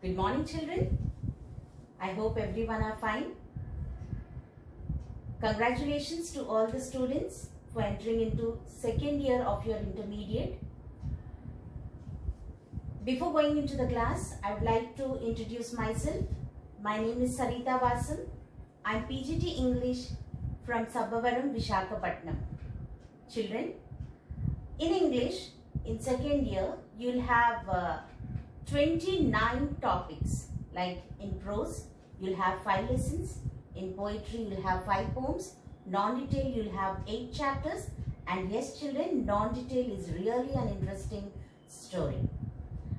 Good morning, children. I hope everyone are fine. Congratulations to all the students for entering into second year of your intermediate. Before going into the class, I would like to introduce myself. My name is Sarita Vasam. I am PGT English from Sabbavaram, Visakhapatnam. Children, in English, in second year, you will have 29 topics. Like in prose, you will have 5 lessons. In poetry, you will have 5 poems. Non-detail, you will have 8 chapters. And yes, children, non-detail is really an interesting story.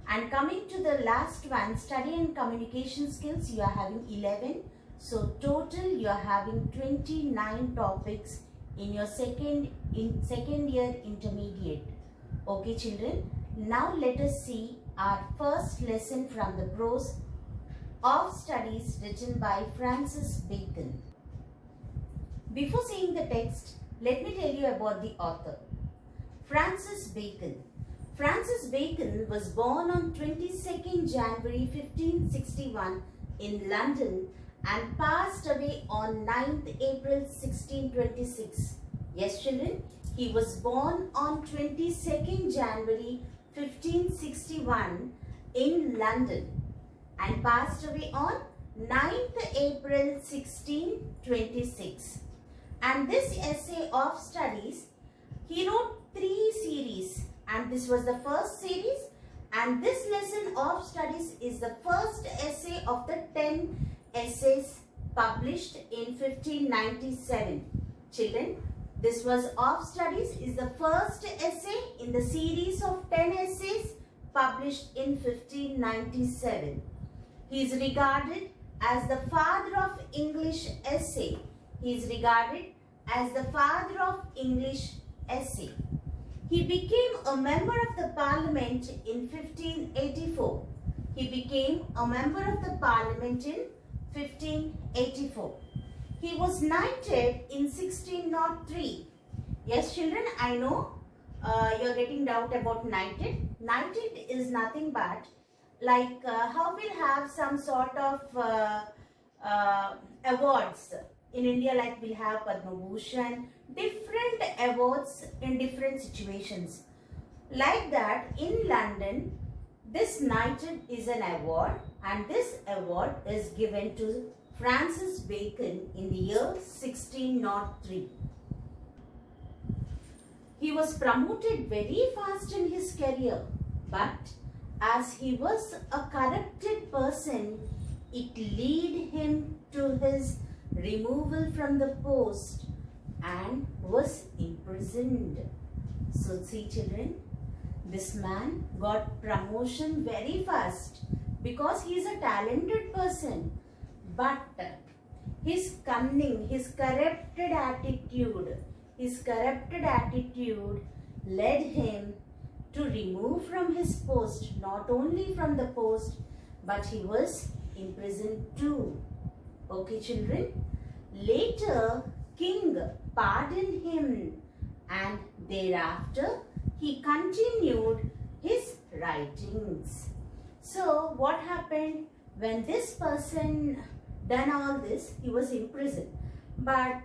And coming to the last one, study and communication skills, you are having 11. So total, you are having 29 topics in your second year intermediate. Okay, children. Now let us see our first lesson from the prose of studies written by Francis Bacon. Before seeing the text, let me tell you about the author. Francis Bacon. Francis Bacon was born on 22nd January 1561 in London and passed away on 9th April 1626. Yes, children, he was born on 22nd January 1561 in London and passed away on 9th April 1626. And this essay of studies, he wrote 3 series, and this was the first series, and this lesson of studies is the first essay of the 10 essays published in 1597. Children, this was of studies is the first essay in the series of 10 essays published in 1597. He is regarded as the father of English essay. He is regarded as the father of English essay. He became a member of the parliament in 1584. He became a member of the parliament in 1584. He was knighted in 1603. Yes, children, I know you are getting doubt about knighted. Knighted is nothing but like how we'll have some sort of awards. In India, like we'll have Padma Bhushan, different awards in different situations. Like that, in London, this knighted is an award, and this award is given to Francis Bacon in the year 1603. He was promoted very fast in his career, but as he was a corrupted person, it led him to his removal from the post and was imprisoned. So see, children, this man got promotion very fast because he is a talented person. But his cunning, his corrupted attitude led him to remove from his post, not only from the post, but he was imprisoned too. Okay, children. Later, king pardoned him, and thereafter he continued his writings. So what happened when this person done all this? He was imprisoned, but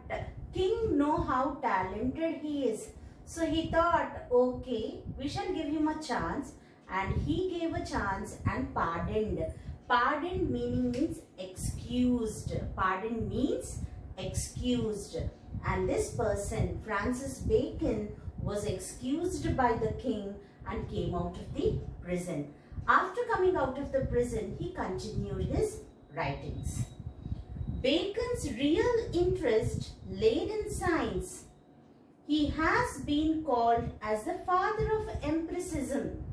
king know how talented he is, so he thought, okay, we shall give him a chance, and he gave a chance and pardoned. Pardoned means excused. Pardon means excused. And this person, Francis Bacon, was excused by the king and came out of the prison. After coming out of the prison, he continued his writings. Bacon's real interest laid in science. He has been called as the father of empiricism.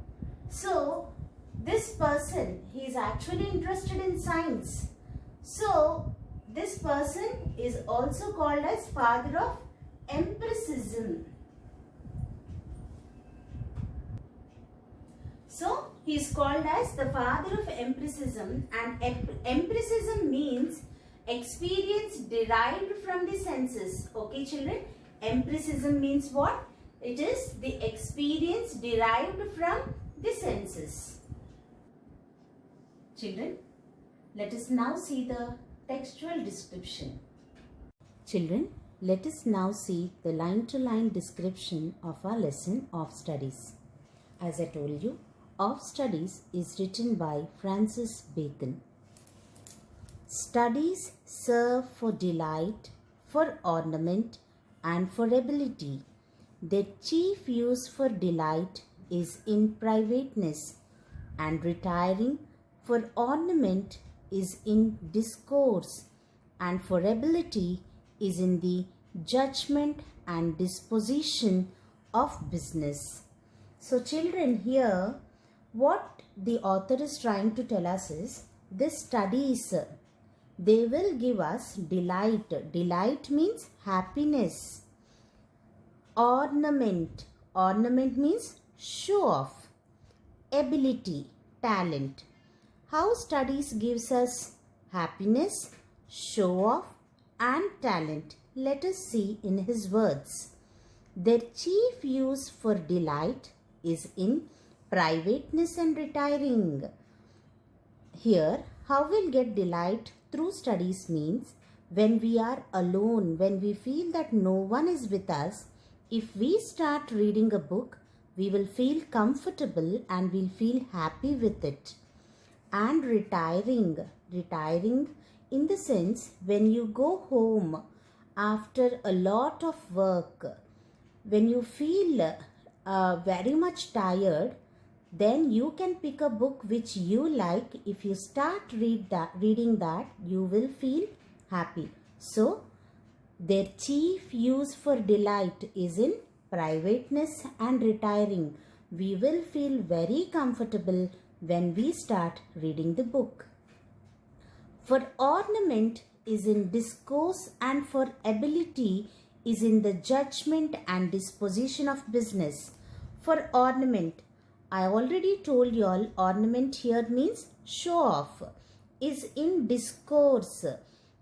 So, this person, he is actually interested in science. So, this person is also called as father of empiricism. So, he is called as the father of empiricism, and empiricism means experience derived from the senses. Okay, children? Empiricism means what? It is the experience derived from the senses. Children, let us now see the textual description. Children, let us now see the line-to-line description of our lesson of studies. As I told you, Of Studies is written by Francis Bacon. Studies serve for delight, for ornament, and for ability. Their chief use for delight is in privateness, and retiring for ornament is in discourse, and for ability is in the judgment and disposition of business. So children, here what the author is trying to tell us is this studies, they will give us delight. Delight means happiness. Ornament. Ornament means show off. Ability, talent. How studies gives us happiness, show off and talent. Let us see in his words. Their chief use for delight is in privateness and retiring. Here, how we'll get delight through studies means when we are alone, when we feel that no one is with us, if we start reading a book, we will feel comfortable and we'll feel happy with it. And retiring in the sense when you go home after a lot of work, when you feel very much tired, then you can pick a book which you like. If you start reading that, you will feel happy. So, their chief use for delight is in privateness and retiring. We will feel very comfortable when we start reading the book. For ornament is in discourse, and for ability is in the judgment and disposition of business. For ornament, I already told you all, ornament here means show off. Is in discourse,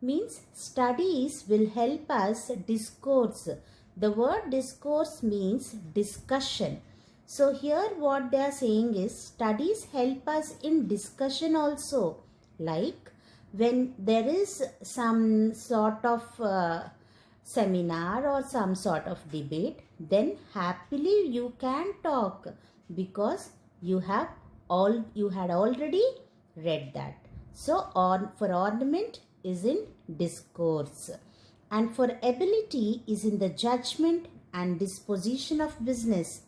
means studies will help us discourse. The word discourse means discussion. So here what they are saying is studies help us in discussion also. Like when there is some sort of seminar or some sort of debate, then happily you can talk because you had already read that. So for ornament is in discourse, and for ability is in the judgment and disposition of business.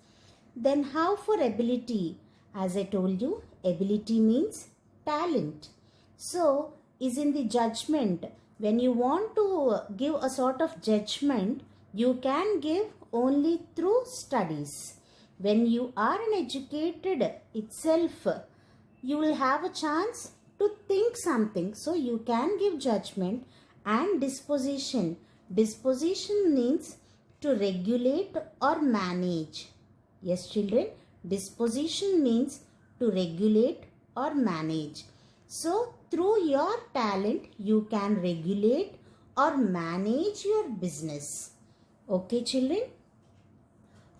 Then how for ability? As I told you, ability means talent. So is in the judgment. When you want to give a sort of judgment, you can give only through studies. When you are an educated itself, you will have a chance to think something. So you can give judgment. And disposition. Disposition means to regulate or manage. Yes, children, disposition means to regulate or manage. So through your talent, you can regulate or manage your business. Okay, children?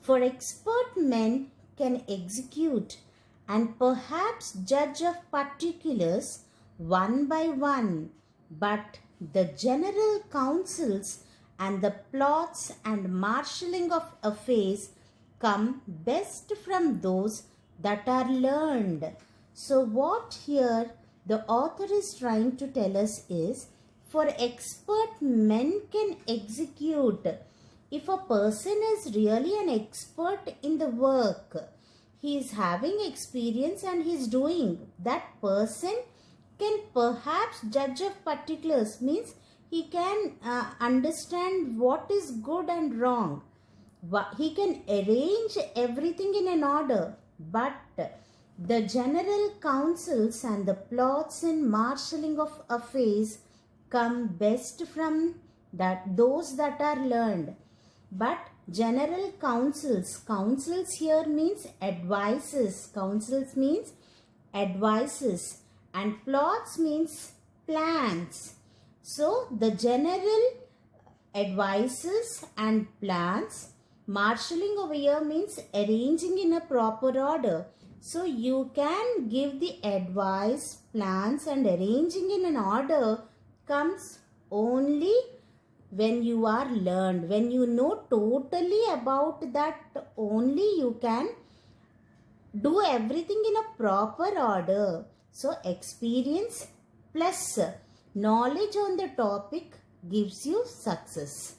For expert men can execute and perhaps judge of particulars one by one, but the general counsels and the plots and marshalling of affairs come best from those that are learned. So what here the author is trying to tell us is, for expert men can execute. If a person is really an expert in the work, he is having experience and he is doing, that person can perhaps judge of particulars, means he can understand what is good and wrong. He can arrange everything in an order, but the general counsels and the plots and marshalling of affairs come best from those that are learned. But general counsels here means advices. Counsels means advices, and plots means plans. So the general advices and plans, marshalling over here means arranging in a proper order. So you can give the advice, plans and arranging in an order comes only when you are learned. When you know totally about that, only you can do everything in a proper order. So experience plus knowledge on the topic gives you success.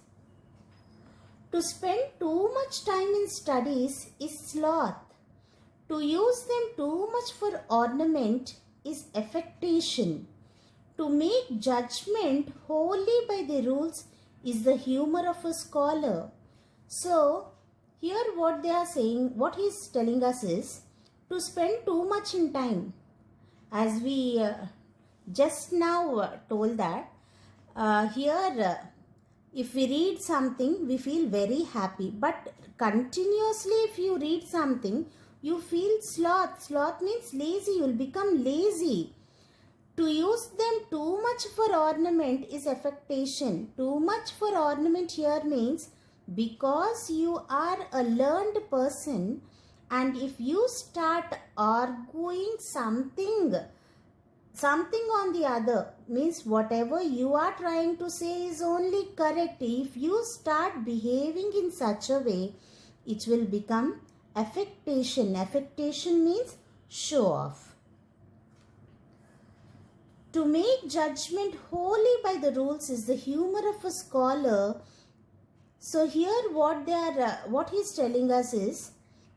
To spend too much time in studies is sloth. To use them too much for ornament is affectation. To make judgment wholly by the rules is the humor of a scholar. So, here what they are saying, what he is telling us is to spend too much in time. As we just now told that, if we read something, we feel very happy. But continuously if you read something, you feel sloth. Sloth means lazy. You will become lazy. To use them too much for ornament is affectation. Too much for ornament here means because you are a learned person, and if you start arguing something on the other, means whatever you are trying to say is only correct. If you start behaving in such a way, it will become affectation. Affectation means show off. To make judgment wholly by the rules is the humor of a scholar. So here what he is telling us is,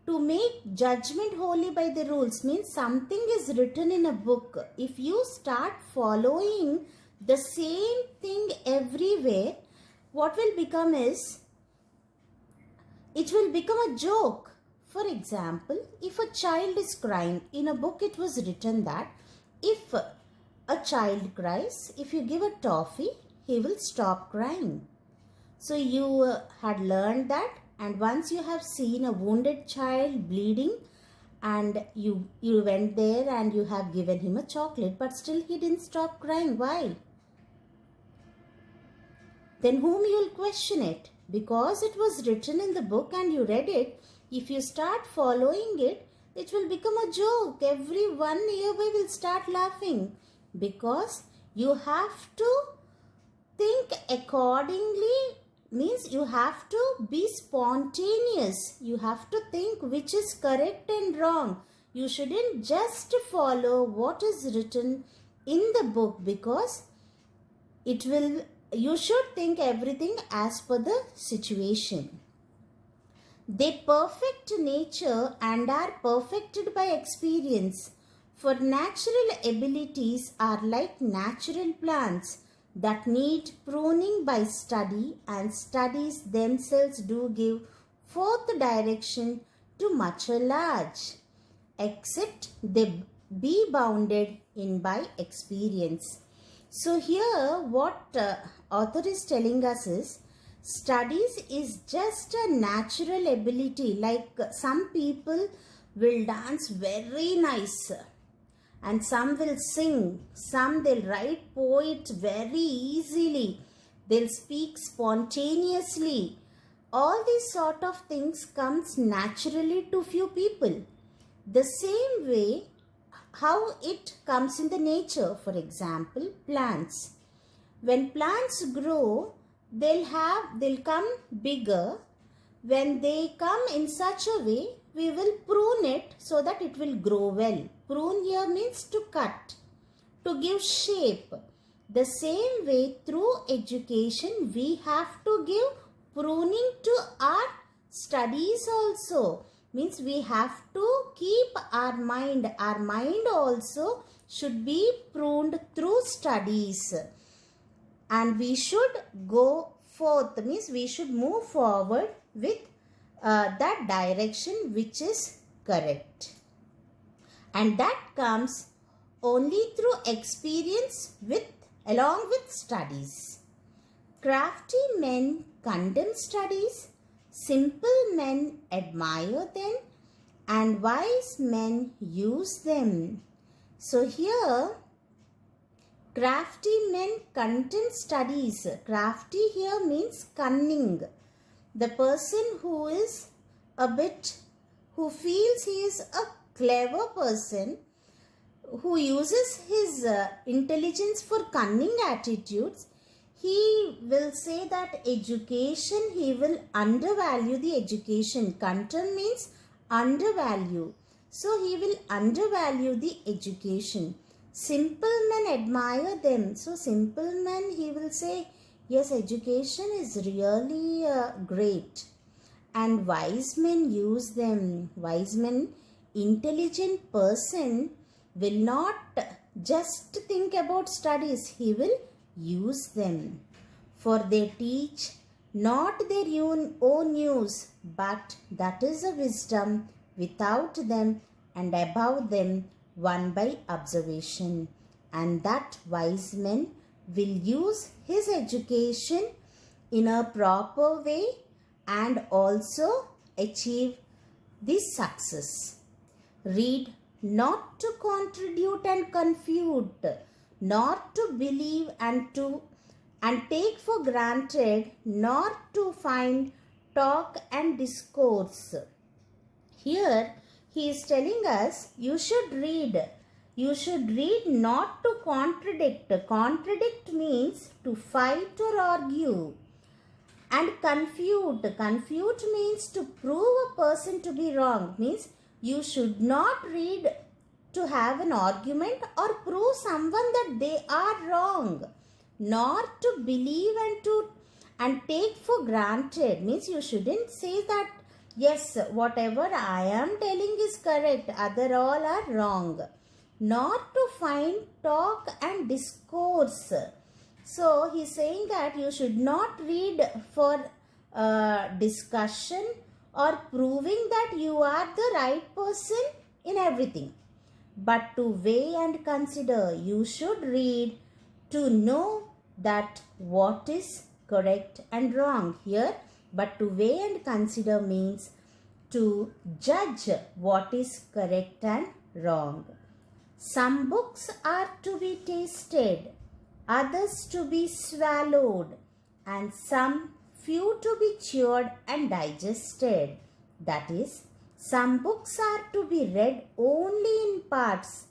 to make judgment wholly by the rules means something is written in a book. If you start following the same thing everywhere, what will become is, it will become a joke. For example, if a child is crying, in a book it was written that if a child cries, if you give a toffee, he will stop crying. So you had learned that, and once you have seen a wounded child bleeding, and you went there and you have given him a chocolate, but still he didn't stop crying. Why? Then whom you will question it? Because it was written in the book and you read it. If you start following it, it will become a joke. Everyone nearby will start laughing, because you have to think accordingly. Means you have to be spontaneous. You have to think which is correct and wrong. You shouldn't just follow what is written in the book, because you should think everything as per the situation. They perfect nature and are perfected by experience. For natural abilities are like natural plants that need pruning by study, and studies themselves do give forth direction to mature large, except they be bounded in by experience. So here what author is telling us is, studies is just a natural ability. Like some people will dance very nice, and some will sing, some they'll write poets very easily, they'll speak spontaneously. All these sort of things comes naturally to few people. The same way how it comes in the nature. For example, plants. When plants grow, they'll come bigger. When they come in such a way, we will prune it so that it will grow well. Prune here means to cut, to give shape. The same way, through education, we have to give pruning to our studies also. Means we have to keep our mind. Our mind also should be pruned through studies. And we should go forth. Means we should move forward with that direction which is correct. And that comes only through experience along with studies. Crafty men condemn studies, simple men admire them, and wise men use them. So here, crafty men condemn studies. Crafty here means cunning. The person who is who feels he is a clever person who uses his intelligence for cunning attitudes, he will say that education, he will undervalue the education. Content means undervalue. So he will undervalue the education. Simple men admire them. So simple men, he will say, yes, education is really great. And wise men use them. Wise men, intelligent person will not just think about studies. He will use them. For they teach not their own use, but that is a wisdom without them and above them, won by observation. And that wise man will use his education in a proper way and also achieve this success. Read not to contradict and confute, not to believe and take for granted, nor to find talk and discourse. Here he is telling us you should read. You should read not to contradict. Contradict means to fight or argue. And confute. Confute means to prove a person to be wrong. Means you should not read to have an argument or prove someone that they are wrong. Nor to believe and take for granted. Means you shouldn't say that yes, whatever I am telling is correct, other all are wrong. Nor to find talk and discourse. So he is saying that you should not read for discussion or proving that you are the right person in everything. But to weigh and consider, you should read to know that what is correct and wrong. Here, but to weigh and consider means to judge what is correct and wrong. Some books are to be tasted, others to be swallowed, and some few to be chewed and digested. That is, some books are to be read only in parts,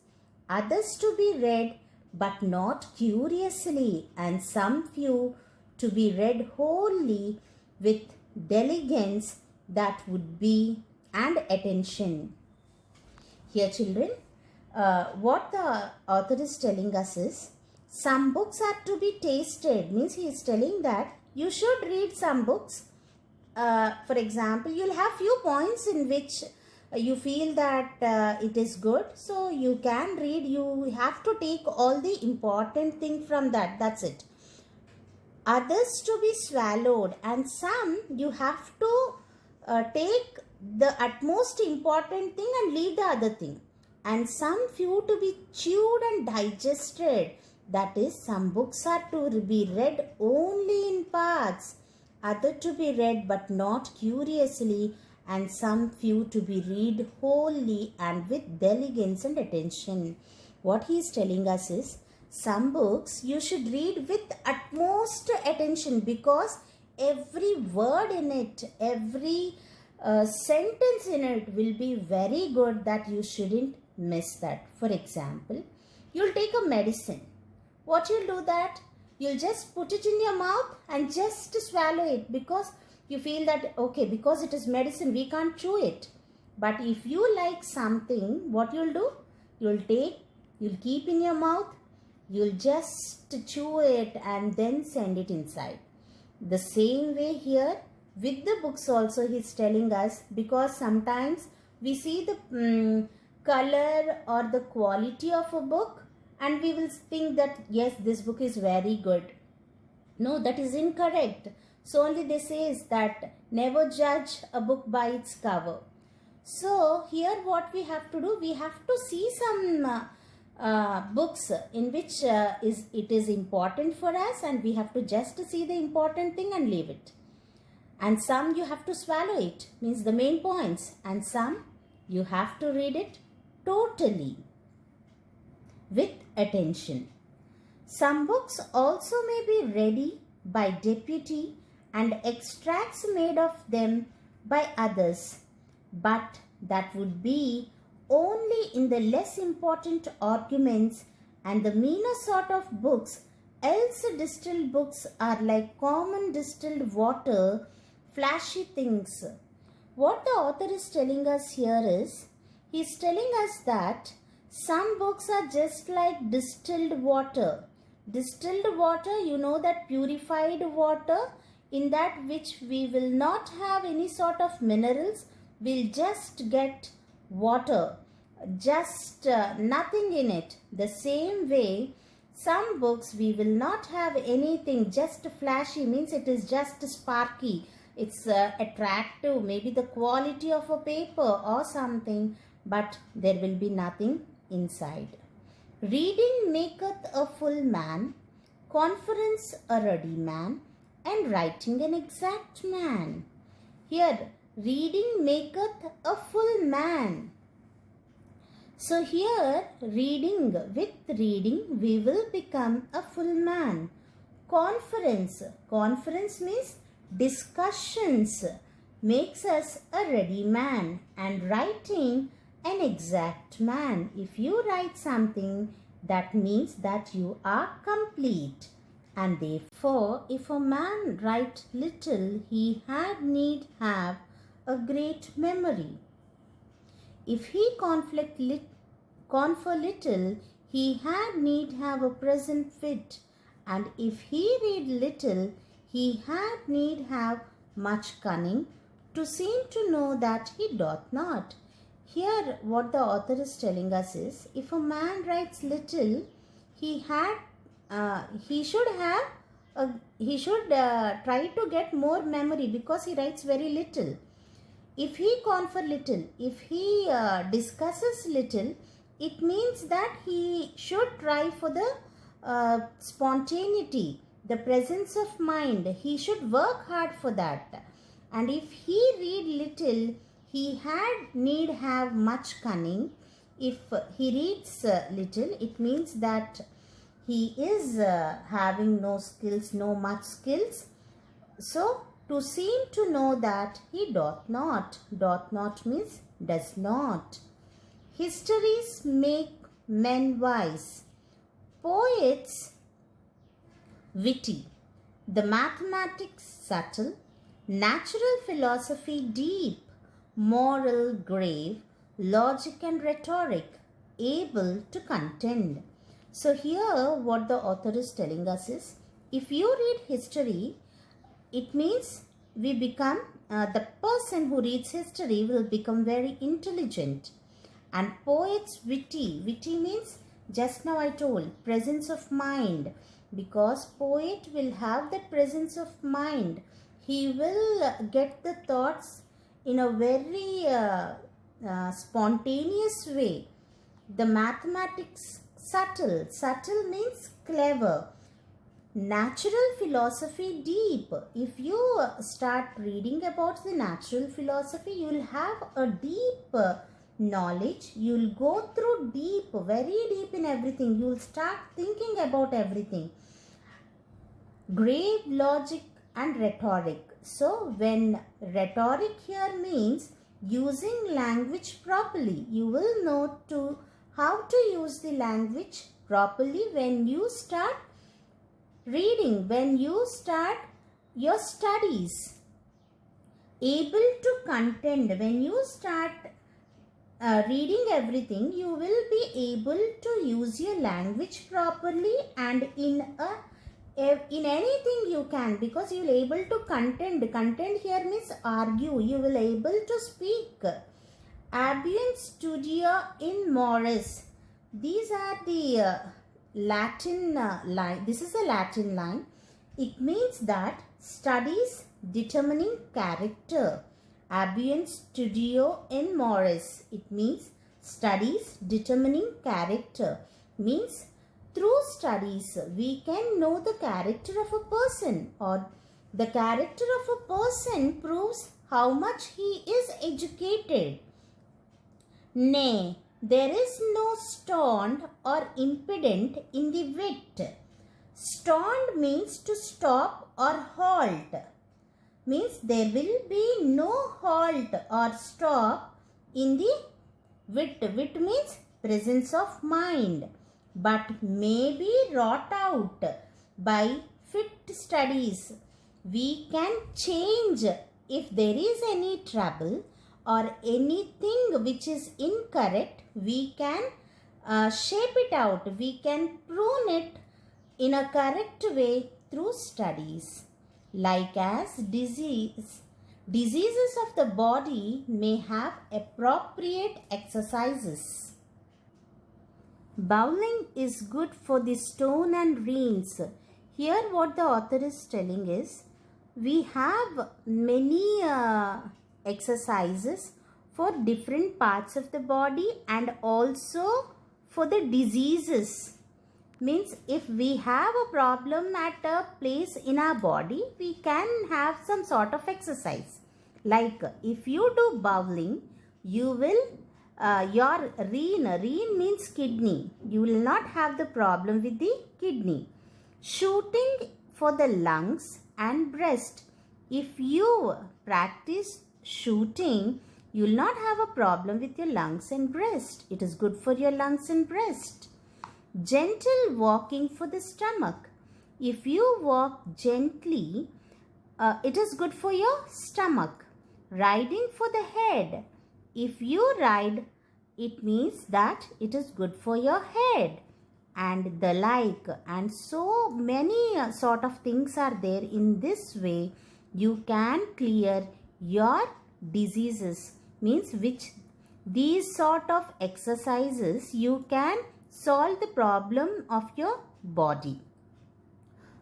others to be read but not curiously, and some few to be read wholly with diligence, that would be, and attention. Here children, what the author is telling us is, some books are to be tasted, means he is telling that you should read some books. For example, you'll have few points in which you feel that it is good, so you can read. You have to take all the important thing from that. That's it. Others to be swallowed, and some you have to take the utmost important thing and leave the other thing. And some few to be chewed and digested. That is, some books are to be read only in parts, other to be read but not curiously, and some few to be read wholly and with diligence and attention. What he is telling us is, some books you should read with utmost attention, because every word in it, every sentence in it will be very good, that you shouldn't miss that. For example, you'll take a medicine. What you'll do that? You'll just put it in your mouth and just swallow it, because you feel that, okay, because it is medicine, we can't chew it. But if you like something, what you'll do? You'll keep in your mouth, you'll just chew it and then send it inside. The same way here, with the books also he's telling us, because sometimes we see the color or the quality of a book and we will think that yes, this book is very good. No, that is incorrect. So only they say is that never judge a book by its cover. So here what we have to do, we have to see some books in which it is important for us, and we have to just see the important thing and leave it. And some you have to swallow it, means the main points, and some you have to read it totally with attention. Some books also may be ready by deputy and extracts made of them by others, but that would be only in the less important arguments and the meaner sort of books, else distilled books are like common distilled water, flashy things. What the author is telling us here is, he is telling us that some books are just like distilled water. Distilled water, you know, that purified water, in that which we will not have any sort of minerals, we'll just get water, just nothing in it. The same way, some books we will not have anything, just flashy, means it is just sparky, it's attractive, maybe the quality of a paper or something, but there will be nothing inside. Reading maketh a full man, conference a ruddy man, and writing an exact man. Here, reading maketh a full man. So here, with reading, we will become a full man. Conference means discussions, makes us a ready man, and writing an exact man. If you write something, that means that you are complete. And therefore, if a man write little, he had need have a great memory. If he confer little, he had need have a present wit. And if he read little, he had need have much cunning, to seem to know that he doth not. Here, what the author is telling us is, if a man writes little, he should try to get more memory, because he writes very little. If he confer little, if he discusses little, it means that he should try for the spontaneity, the presence of mind. He should work hard for that. And if he read little, he had need have much cunning. If he reads little, it means that he is having no skills, no much skills. So, to seem to know that he doth not. Doth not means does not. Histories make men wise, poets witty, the mathematics subtle, natural philosophy deep, moral grave, logic and rhetoric able to contend. So here what the author is telling us is, if you read history, it means we become, the person who reads history will become very intelligent. And poets witty. Witty means, just now I told, presence of mind. Because poet will have that presence of mind. He will get the thoughts in a very spontaneous way. The mathematics subtle. Subtle means clever. Natural philosophy deep. If you start reading about the natural philosophy, you will have a deep knowledge. You will go through deep, very deep in everything. You will start thinking about everything. Grave, logic and rhetoric. So when rhetoric here means using language properly, you will know how to use the language properly when you start reading, when you start your studies. Able to contend, when you start reading everything, you will be able to use your language properly, and in anything you can, because you will able to contend. Contend here means argue. You will able to speak. Abium studio in mores. These are the Latin line. This is a Latin line. It means that studies determining character. Abium studio in mores. It means studies determining character. Means through studies we can know the character of a person, or the character of a person proves how much he is educated. Nay, there is no stond or impediment in the wit. Stond means to stop or halt. Means there will be no halt or stop in the Wit means presence of mind, but may be wrought out by fit studies. We can change if there is any trouble or anything which is incorrect. We can shape it out. We can prune it in a correct way through studies. Like as diseases of the body may have appropriate exercises. Bowling is good for the stone and reins. Here what the author is telling is, we have many exercises for different parts of the body and also for the diseases. Means if we have a problem at a place in our body, we can have some sort of exercise. Like if you do bowling, you will your reen means kidney. You will not have the problem with the kidney. Shooting for the lungs and breast. If you practice shooting, you will not have a problem with your lungs and breast. It is good for your lungs and breast. Gentle walking for the stomach. If you walk gently, it is good for your stomach. Riding for the head. If you ride, it means that it is good for your head. And the like. And so many sort of things are there. In this way, you can clear your diseases. Means which these sort of exercises you can solve the problem of your body.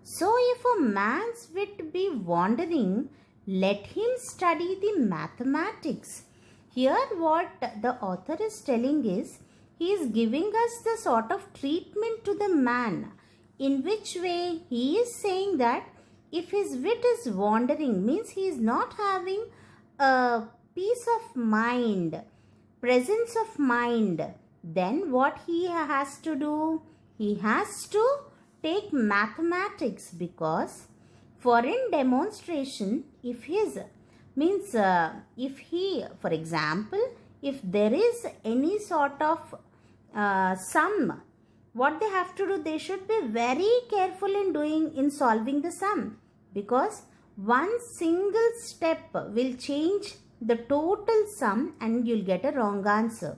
So if a man's wit be wandering, let him study the mathematics. Here what the author is telling is, he is giving us the sort of treatment to the man. In which way he is saying that if his wit is wandering, means he is not having a peace of mind, presence of mind, then what he has to do? He has to take mathematics, because for in demonstration, if his means if he, for example, if there is any sort of sum, what they have to do, they should be very careful in solving the sum, because one single step will change the total sum and you'll get a wrong answer.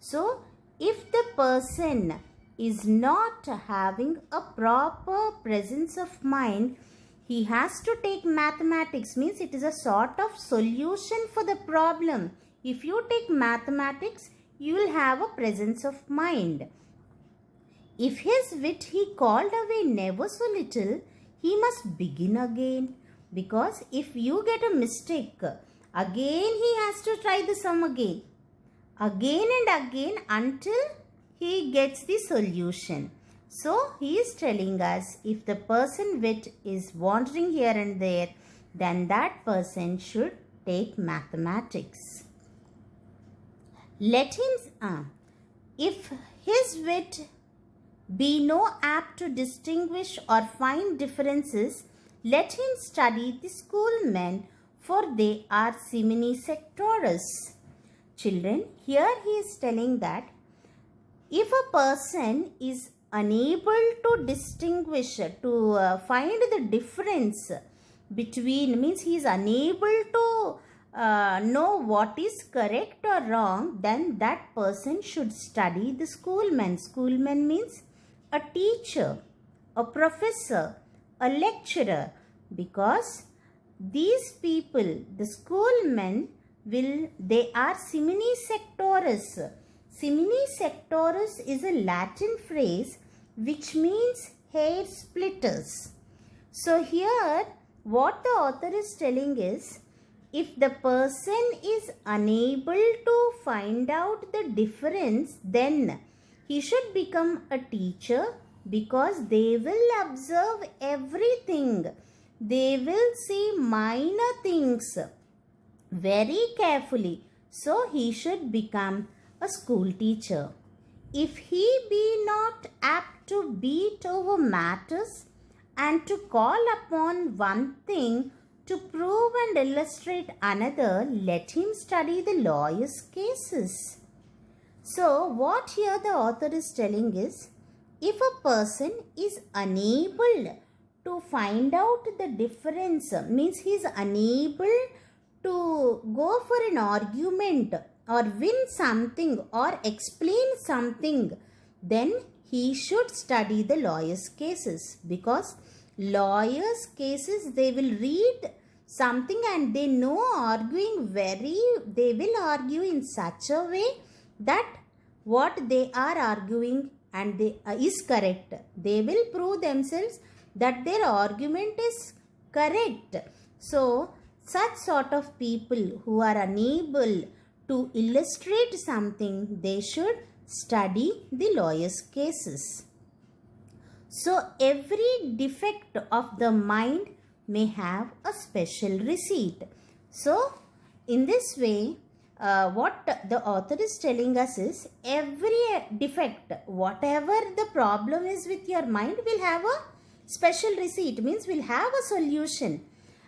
So if the person is not having a proper presence of mind, he has to take mathematics. Means it is a sort of solution for the problem. If you take mathematics, you will have a presence of mind. If his wit he called away never so little, he must begin again. Because if you get a mistake, again he has to try the sum again and again until he gets the solution. So he is telling us, if the person wit is wandering here and there, then that person should take mathematics. Let him, if his wit be no apt to distinguish or find differences, let him study the schoolmen, for they are simini sectoris. Children, here he is telling that if a person is unable to distinguish, to find the difference between, means he is unable to know what is correct or wrong, then that person should study the schoolmen. Schoolmen means a teacher, a professor, a lecturer, because these people, the schoolmen, they are simini sectoris. Simini sectoris is a Latin phrase which means hair splitters. So here what the author is telling is, if the person is unable to find out the difference, then he should become a teacher, because they will observe everything. They will see minor things very carefully. So he should become a school teacher. If he be not apt to beat over matters and to call upon one thing to prove and illustrate another, let him study the lawyer's cases. So what here the author is telling is, if a person is unable to find out the difference, means he is unable to go for an argument or win something or explain something, then he should study the lawyer's cases, because lawyer's cases, they will read something and they know they will argue in such a way that what they are arguing and is correct. They will prove themselves that their argument is correct. So such sort of people who are unable to illustrate something, they should study the lawyer's cases. So every defect of the mind may have a special receipt. So in this way, what the author is telling us is, every defect, whatever the problem is with your mind, will have a special receipt, means will have a solution.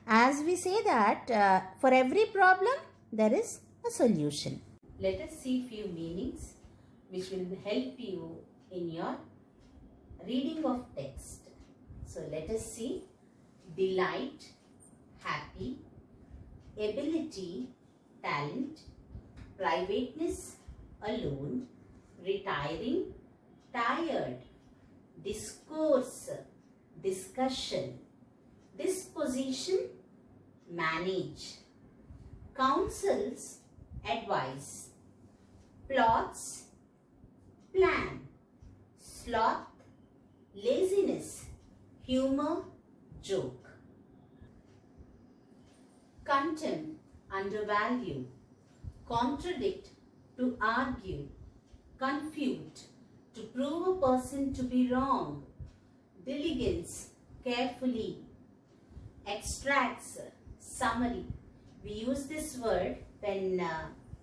As we say that for every problem there is a solution. Let us see few meanings which will help you in your reading of text. So let us see: delight, happy; ability, talent; privateness, alone; retiring, tired; discourse, discussion; disposition, manage; counsels, advice; plots, plan; sloth, laziness; humor, joke; contemn, undervalue; contradict, to argue; confute, to prove a person to be wrong; diligence, carefully; extracts, summary. We use this word when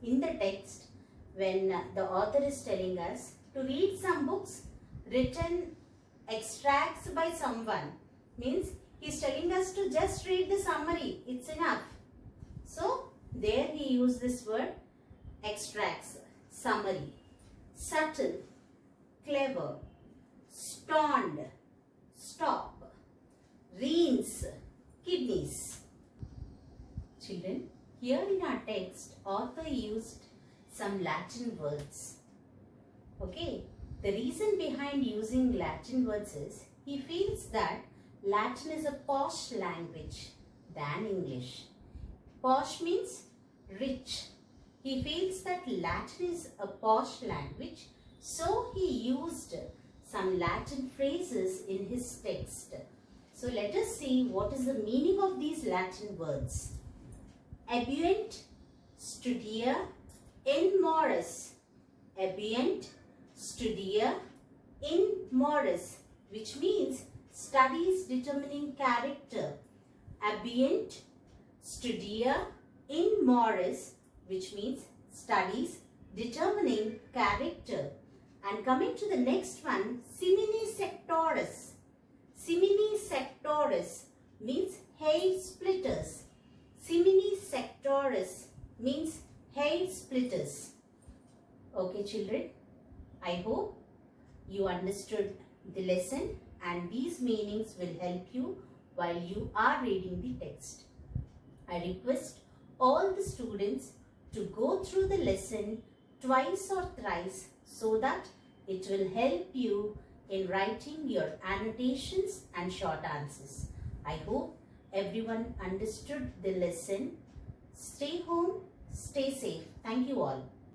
in the text, when the author is telling us to read some books written extracts by someone, means he is telling us to just read the summary, it's enough. So there he used this word extracts, summary. Subtle, clever; stoned, stop; reins, kidneys. Children, here in our text, author used some Latin words. Okay, the reason behind using Latin words is, he feels that Latin is a posh language than English. Posh means rich. He feels that Latin is a posh language, so he used some Latin phrases in his text. So let us see what is the meaning of these Latin words. Abuent, studia, in mores. Abuent, studia, in mores, which means studies determining character. Abuent, studia, in mores, which means studies determining character. And coming to the next one, simini sectoris. Simini sectoris means hair splitters. Simini sectoris means hair splitters. Okay children, I hope you understood the lesson, and these meanings will help you while you are reading the text. I request all the students to go through the lesson twice or thrice, so that it will help you in writing your annotations and short answers. I hope everyone understood the lesson. Stay home, stay safe. Thank you all.